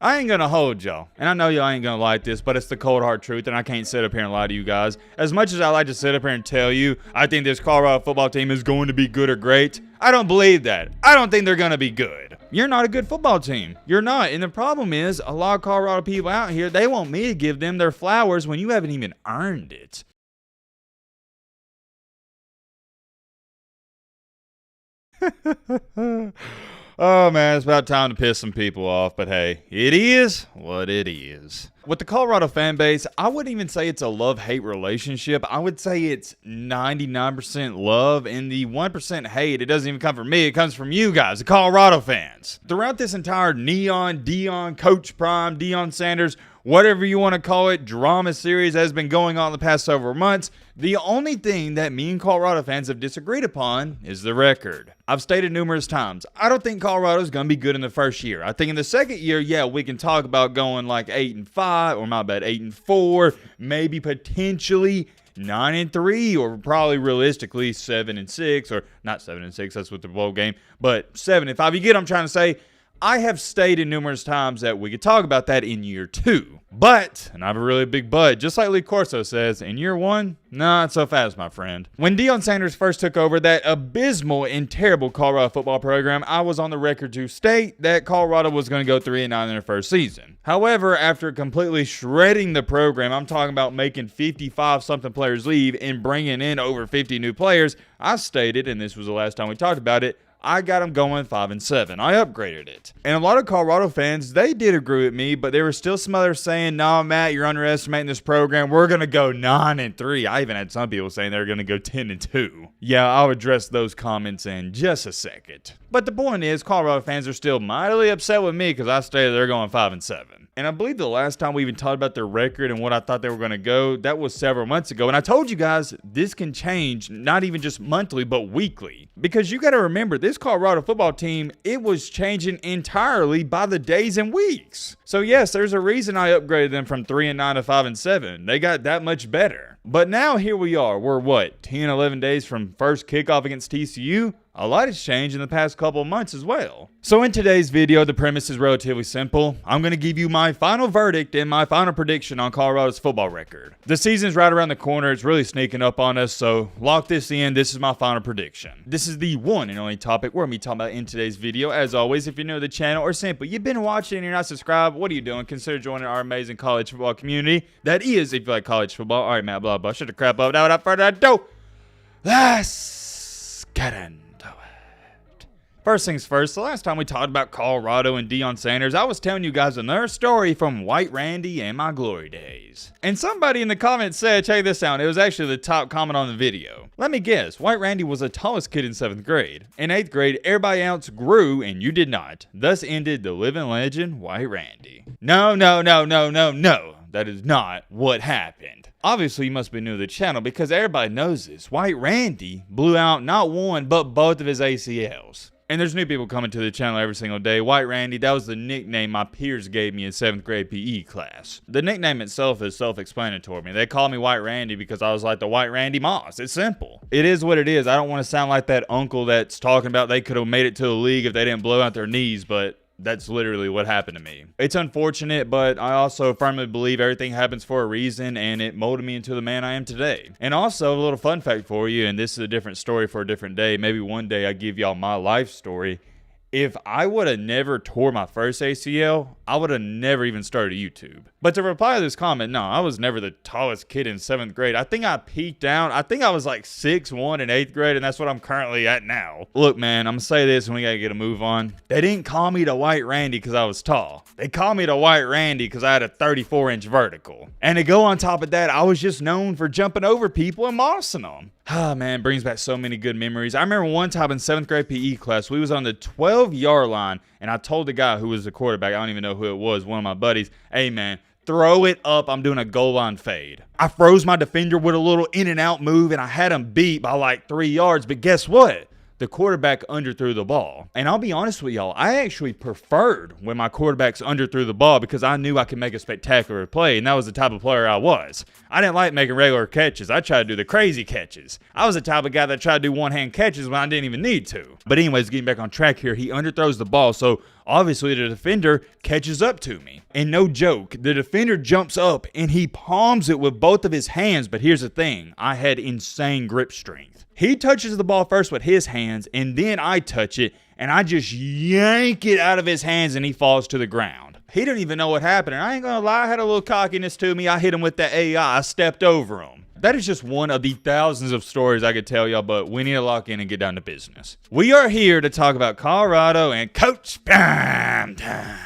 I ain't gonna hold y'all, and I know y'all ain't gonna like this, but it's the cold hard truth, and I can't sit up here and lie to you guys. As much as I like to sit up here and tell you, I think this Colorado football team is going to be good or great, I don't believe that. I don't think they're gonna be good. You're not a good football team. You're not, and the problem is, a lot of Colorado people out here, they want me to give them their flowers when you haven't even earned it. Oh man, it's about time to piss some people off, but hey, it is what it is. With the Colorado fan base, I wouldn't even say it's a love-hate relationship. I would say it's 99% love, and the 1% hate, it doesn't even come from me, it comes from you guys, the Colorado fans. Throughout this entire Neon, Deion, Coach Prime, Deion Sanders, whatever you want to call it, drama series that has been going on the past several months, the only thing that me and Colorado fans have disagreed upon is the record. I've stated numerous times, I don't think Colorado's going to be good in the first year. I think in the second year, yeah, we can talk about going like 8-5, or my bad, 8-4, maybe potentially 9-3, or probably realistically 7-6, or not 7-6, that's with the bowl game, but 7-5. You get what I'm trying to say? I have stated numerous times that we could talk about that in year 2. But, and I have a really big but, just like Lee Corso says, in year 1, not so fast, my friend. When Deion Sanders first took over that abysmal and terrible Colorado football program, I was on the record to state that Colorado was going to go 3-9 in their first season. However, after completely shredding the program, I'm talking about making 55-something players leave and bringing in over 50 new players, I stated, and this was the last time we talked about it, I got them going 5-7. I upgraded it. And a lot of Colorado fans, they did agree with me, but there were still some others saying, "No, Matt, you're underestimating this program. We're going to go 9-3. I even had some people saying they're going to go 10-2. Yeah, I'll address those comments in just a second. But the point is, Colorado fans are still mightily upset with me because I stated they're going 5-7. And I believe the last time we even talked about their record and what I thought they were going to go, that was several months ago. And I told you guys, this can change, not even just monthly, but weekly. Because you got to remember, this Colorado football team, it was changing entirely by the days and weeks. So yes, there's a reason I upgraded them from 3-9 to 5-7. They got that much better. But now here we are. We're what, 10, 11 days from first kickoff against TCU? A lot has changed in the past couple of months as well. So in today's video, the premise is relatively simple. I'm going to give you my final verdict and my final prediction on Colorado's football record. The season's right around the corner. It's really sneaking up on us, so lock this in. This is my final prediction. This is the one and only topic we're going to be talking about in today's video. As always, if you're new to the channel or simply you've been watching and you're not subscribed, what are you doing? Consider joining our amazing college football community. That is, if you like college football. All right, Matt, blah, blah, shut the crap up. Now, without further ado, let's get into it. First things first, the last time we talked about Colorado and Deion Sanders, I was telling you guys another story from White Randy and my glory days. And somebody in the comments said, check this out, it was actually the top comment on the video. Let me guess, White Randy was the tallest kid in 7th grade. In 8th grade, everybody else grew and you did not. Thus ended the living legend, White Randy. No. That is not what happened. Obviously, you must be new to the channel because everybody knows this. White Randy blew out not one, but both of his ACLs. And there's new people coming to the channel every single day. White Randy, that was the nickname my peers gave me in 7th grade PE class. The nickname itself is self-explanatory. They call me White Randy because I was like the White Randy Moss. It's simple. It is what it is. I don't want to sound like that uncle that's talking about they could have made it to the league if they didn't blow out their knees, but that's literally what happened to me. It's unfortunate, but I also firmly believe everything happens for a reason, and it molded me into the man I am today. And also, a little fun fact for you, and this is a different story for a different day. Maybe one day I give y'all my life story. If I would have never tore my first ACL, I would have never even started YouTube. But to reply to this comment, no, I was never the tallest kid in 7th grade. I think I peaked down. I think I was like 6'1" in 8th grade, and that's what I'm currently at now. Look, man, I'm going to say this and we got to get a move on. They didn't call me the White Randy because I was tall. They called me the White Randy because I had a 34-inch vertical. And to go on top of that, I was just known for jumping over people and mossing them. Ah, man, brings back so many good memories. I remember one time in 7th grade PE class, we was on the 12-yard line, and I told the guy who was the quarterback, I don't even know who it was, one of my buddies, hey, man, throw it up. I'm doing a goal line fade. I froze my defender with a little in and out move, and I had him beat by like 3 yards, but guess what? The quarterback underthrew the ball. And I'll be honest with y'all, I actually preferred when my quarterbacks underthrew the ball because I knew I could make a spectacular play, and that was the type of player I was. I didn't like making regular catches. I tried to do the crazy catches. I was the type of guy that tried to do one-hand catches when I didn't even need to. But anyways, getting back on track here, he underthrows the ball, so Obviously, the defender catches up to me. And no joke, the defender jumps up and he palms it with both of his hands. But here's the thing, I had insane grip strength. He touches the ball first with his hands, and then I touch it, and I just yank it out of his hands, and he falls to the ground. He didn't even know what happened, and I ain't gonna lie, I had a little cockiness to me. I hit him with that AI. I stepped over him. That is just one of the thousands of stories I could tell y'all, but we need to lock in and get down to business. We are here to talk about Colorado and Coach Prime Time.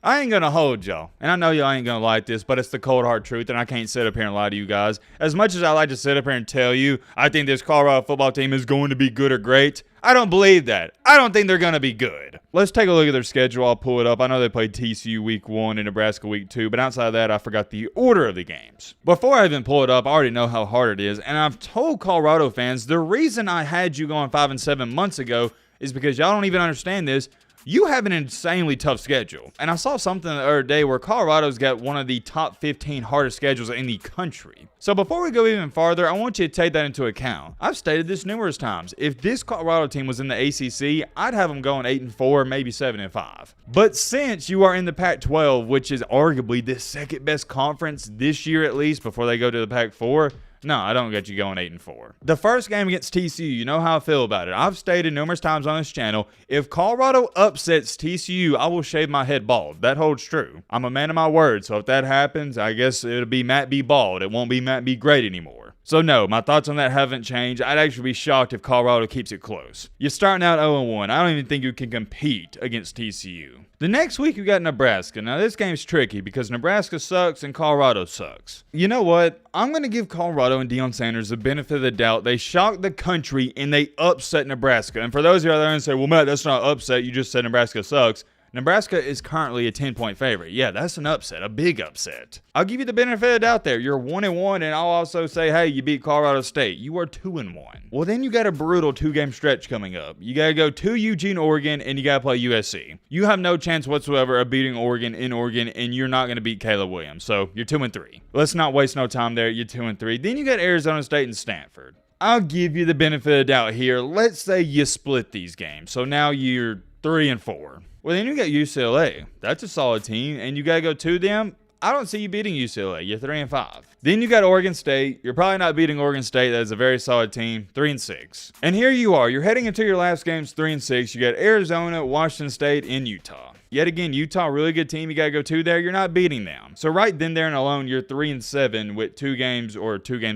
I ain't gonna hold y'all, and I know y'all ain't gonna like this, but it's the cold hard truth, and I can't sit up here and lie to you guys. As much as I like to sit up here and tell you I think this Colorado football team is going to be good or great, I don't believe that. I don't think they're gonna be good. Let's take a look at their schedule. I'll pull it up. I know they played TCU week 1 and Nebraska week 2, but outside of that, I forgot the order of the games. Before I even pull it up, I already know how hard it is, and I've told Colorado fans the reason I had you going 5-7 months ago is because y'all don't even understand this. You have an insanely tough schedule. And I saw something the other day where Colorado's got one of the top 15 hardest schedules in the country. So before we go even farther, I want you to take that into account. I've stated this numerous times. If this Colorado team was in the ACC, I'd have them going 8-4, maybe 7-5. But since you are in the Pac-12, which is arguably the second best conference this year at least before they go to the Pac-4, no, I don't get you going 8-4. The first game against TCU, you know how I feel about it. I've stated numerous times on this channel, if Colorado upsets TCU, I will shave my head bald. That holds true. I'm a man of my word, so if that happens, I guess it'll be Matt B. Bald. It won't be Matt B. Great anymore. So no, my thoughts on that haven't changed. I'd actually be shocked if Colorado keeps it close. You're starting out 0-1. I don't even think you can compete against TCU. The next week, you got Nebraska. Now, this game's tricky because Nebraska sucks and Colorado sucks. You know what? I'm going to give Colorado and Deion Sanders the benefit of the doubt. They shocked the country and they upset Nebraska. And for those of you out there and say, well, Matt, that's not upset. You just said Nebraska sucks. Nebraska is currently a 10-point favorite. Yeah, that's an upset, a big upset. I'll give you the benefit of the doubt there. You're 1-1, and I'll also say, hey, you beat Colorado State. You are 2-1. Well, then you got a brutal 2-game stretch coming up. You got to go to Eugene, Oregon, and you got to play USC. You have no chance whatsoever of beating Oregon in Oregon, and you're not going to beat Caleb Williams. So you're 2-3. Let's not waste no time there. You're 2-3. Then you got Arizona State and Stanford. I'll give you the benefit of the doubt here. Let's say you split these games. So now you're 3-4. Well, then you got UCLA. That's a solid team, and you got to go to them. I don't see you beating UCLA. You're 3-5. Then you got Oregon State. You're probably not beating Oregon State. That is a very solid team. 3-6. And here you are. You're heading into your last games 3-6. You got Arizona, Washington State, and Utah. Yet again, Utah, really good team. You got to go to there. You're not beating them. So right then, there and alone, you're 3-7 with 2 games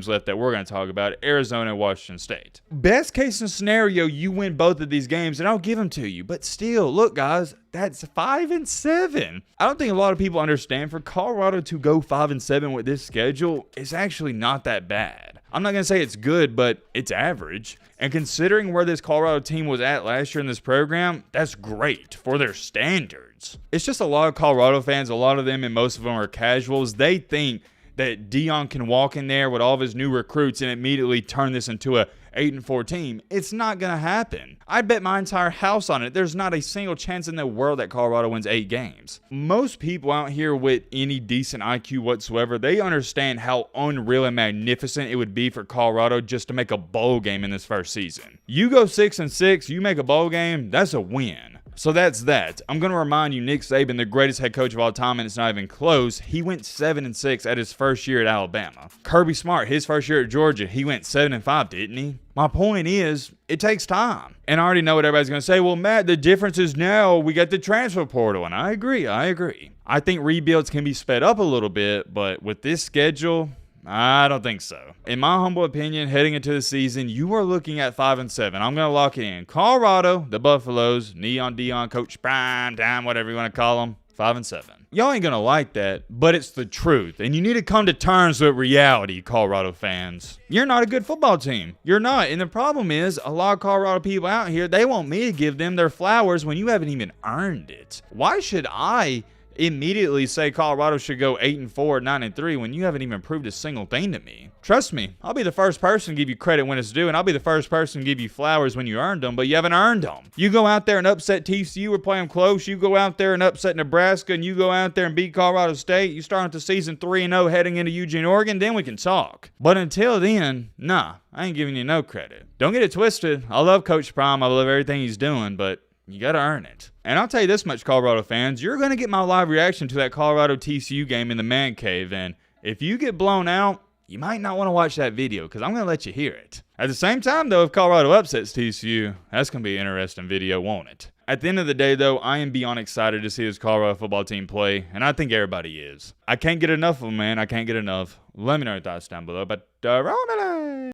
left that we're going to talk about. Arizona, Washington State. Best case scenario, you win both of these games, and I'll give them to you. But still, look, guys, that's 5-7. I don't think a lot of people understand for Colorado to go 5-7 with this schedule is actually not that bad. I'm not going to say it's good, but it's average. And considering where this Colorado team was at last year in this program, that's great for their standards. It's just a lot of Colorado fans, a lot of them and most of them are casuals. They think that Deion can walk in there with all of his new recruits and immediately turn this into a 8-4 team. It's not going to happen. I bet my entire house on it. There's not a single chance in the world that Colorado wins 8 games. Most people out here with any decent IQ whatsoever, they understand how unreal and magnificent it would be for Colorado just to make a bowl game in this first season. You go 6-6, you make a bowl game, that's a win. So that's that. I'm going to remind you, Nick Saban, the greatest head coach of all time, and it's not even close. He went 7-6 at his first year at Alabama. Kirby Smart, his first year at Georgia, he went 7-5, didn't he? My point is, it takes time. And I already know what everybody's going to say. Well, Matt, the difference is now we got the transfer portal. And I agree. I think rebuilds can be sped up a little bit, but with this schedule, I don't think so. In my humble opinion, heading into the season, you are looking at 5-7. I'm going to lock it in. Colorado, the Buffaloes, Neon Deion, Coach Prime Time, whatever you want to call them, 5-7. Y'all ain't going to like that, but it's the truth. And you need to come to terms with reality, Colorado fans. You're not a good football team. You're not. And the problem is, a lot of Colorado people out here, they want me to give them their flowers when you haven't even earned it. Why should I immediately say Colorado should go 8-4, 9-3 when you haven't even proved a single thing to me? Trust me, I'll be the first person to give you credit when it's due, and I'll be the first person to give you flowers when you earned them, but you haven't earned them. You go out there and upset TCU or play them close. You go out there and upset Nebraska, and you go out there and beat Colorado State. You start the season 3-0 heading into Eugene, Oregon, then we can talk. But until then, nah, I ain't giving you no credit. Don't get it twisted. I love Coach Prime. I love everything he's doing, but You got to earn it. And I'll tell you this much, Colorado fans, you're going to get my live reaction to that Colorado TCU game in the man cave. And if you get blown out, you might not want to watch that video because I'm going to let you hear it. At the same time, though, if Colorado upsets TCU, that's going to be an interesting video, won't it? At the end of the day, though, I am beyond excited to see this Colorado football team play, and I think everybody is. I can't get enough of them, man. I can't get enough. Let me know your thoughts down below. But,